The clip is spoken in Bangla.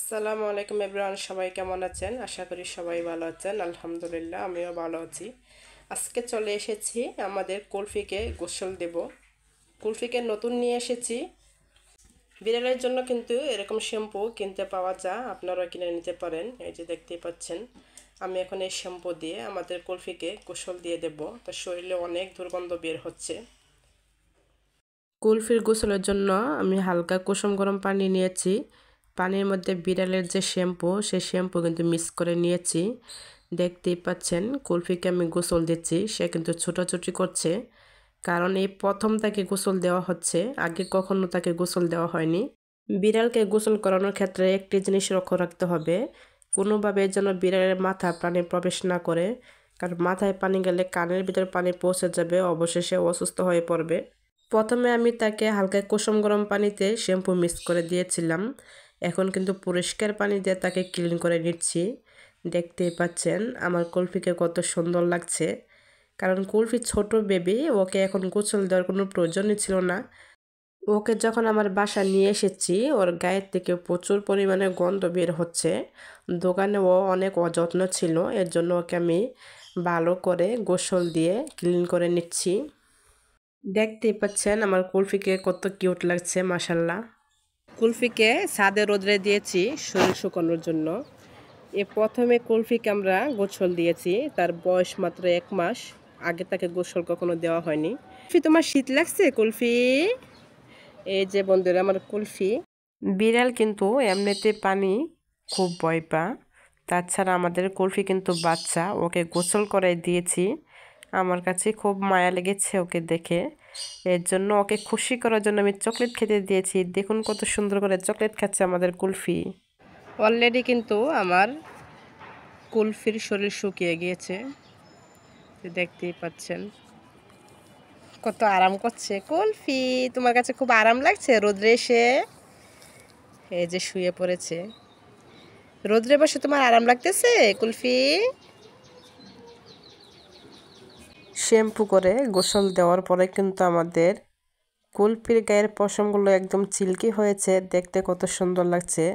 আসসালামু আলাইকুম এভরিওয়ান, সবাই কেমন আছেন? আশা করি সবাই ভালো আছেন। আলহামদুলিল্লাহ, আমিও ভালো আছি। আজকে চলে এসেছি আমাদের কুলফিকে গোসল দেব। কুলফিকে নতুন নিয়ে এসেছি। বিড়ালের জন্য কিন্তু এরকম শ্যাম্পু কিনতে পাওয়া যায়, আপনারা কিনে নিতে পারেন। এই যে দেখতেই পাচ্ছেন, আমি এখন এই শ্যাম্পু দিয়ে আমাদের কুলফিকে গোসল দিয়ে দেব। তার শরীরে অনেক দুর্গন্ধ বের হচ্ছে। কুলফির গোসলের জন্য আমি হালকা কুসুম গরম পানি নিয়েছি। পানির মধ্যে বিড়ালের যে শ্যাম্পু, সেই শ্যাম্পু কিন্তু মিক্স করে নিয়েছি। দেখতেই পাচ্ছেন কুলফিকে আমি গোসল দিচ্ছি, সে কিন্তু ছোটাছুটি করছে। কারণ এই প্রথম তাকে গোসল দেওয়া হচ্ছে, আগে কখনো তাকে গোসল দেওয়া হয়নি। বিড়ালকে গোসল করানোর ক্ষেত্রে একটি জিনিস লক্ষ্য রাখতে হবে, কোনোভাবে যেন বিড়ালের মাথা পানি প্রবেশ না করে। কারণ মাথায় পানি গেলে কানের ভিতর পানি পৌঁছে যাবে, অবশেষে অসুস্থ হয়ে পড়বে। প্রথমে আমি তাকে হালকা কুসুম গরম পানিতে শ্যাম্পু মিক্স করে দিয়েছিলাম। এখন কিন্তু পরিষ্কার পানি দিয়ে তাকে ক্লিন করে নিচ্ছি। দেখতেই পাচ্ছেন আমার কুলফিকে কত সুন্দর লাগছে। কারণ কুলফি ছোট বেবি, ওকে এখন গোসল দেওয়ার কোনো প্রয়োজনই ছিল না। ওকে যখন আমার বাসা নিয়ে এসেছি, ওর গায়ের থেকে প্রচুর পরিমাণে গন্ধ বের হচ্ছে। দোকানে ও অনেক অযত্ন ছিল, এর জন্য ওকে আমি ভালো করে গোসল দিয়ে ক্লিন করে নিচ্ছি। দেখতেই পাচ্ছেন আমার কুলফিকে কত কিউট লাগছে, মাশাল্লাহ। কুলফিকে ছাদে রোদরে দিয়েছি শরীর শুকানোর জন্য। প্রথমে কুলফিকে আমরা গোসল দিয়েছি, তার বয়স মাত্র 1 মাস। আগে তাকে গোসল কখনো দেওয়া হয়নি। কুলফি, তোমার শীত লাগছে কুলফি? এই যে বন্ধুরা আমার কুলফি। বিড়াল কিন্তু এমনিতে পানি খুব ভয় পা। তাছাড়া আমাদের কুলফি কিন্তু বাচ্চা, ওকে গোসল করাই দিয়েছি। আমার কাছে খুব মায়া লেগেছে ওকে দেখে। এর জন্য ওকে খুশি করার জন্য আমি চকলেট খেতে দিয়েছি। দেখুন কত সুন্দর করে চকলেট খাচ্ছে আমাদের কুলফি। অলরেডি কিন্তু আমার কুলফির শরীর শুকিয়ে গিয়েছে, দেখতেই পাচ্ছেন কত আরাম করছে। কুলফি, তোমার কাছে খুব আরাম লাগছে রোদ্রে এসে? এই যে শুয়ে পড়েছে। রোদ্রে বসে তোমার আরাম লাগতেছে কুলফি? শ্যাম্পু করে গোসল দেওয়ার পরে কিন্তু আমাদের কুলফির গায়ের পশমগুলো একদম চিল্কি হয়েছে, দেখতে কত সুন্দর লাগছে।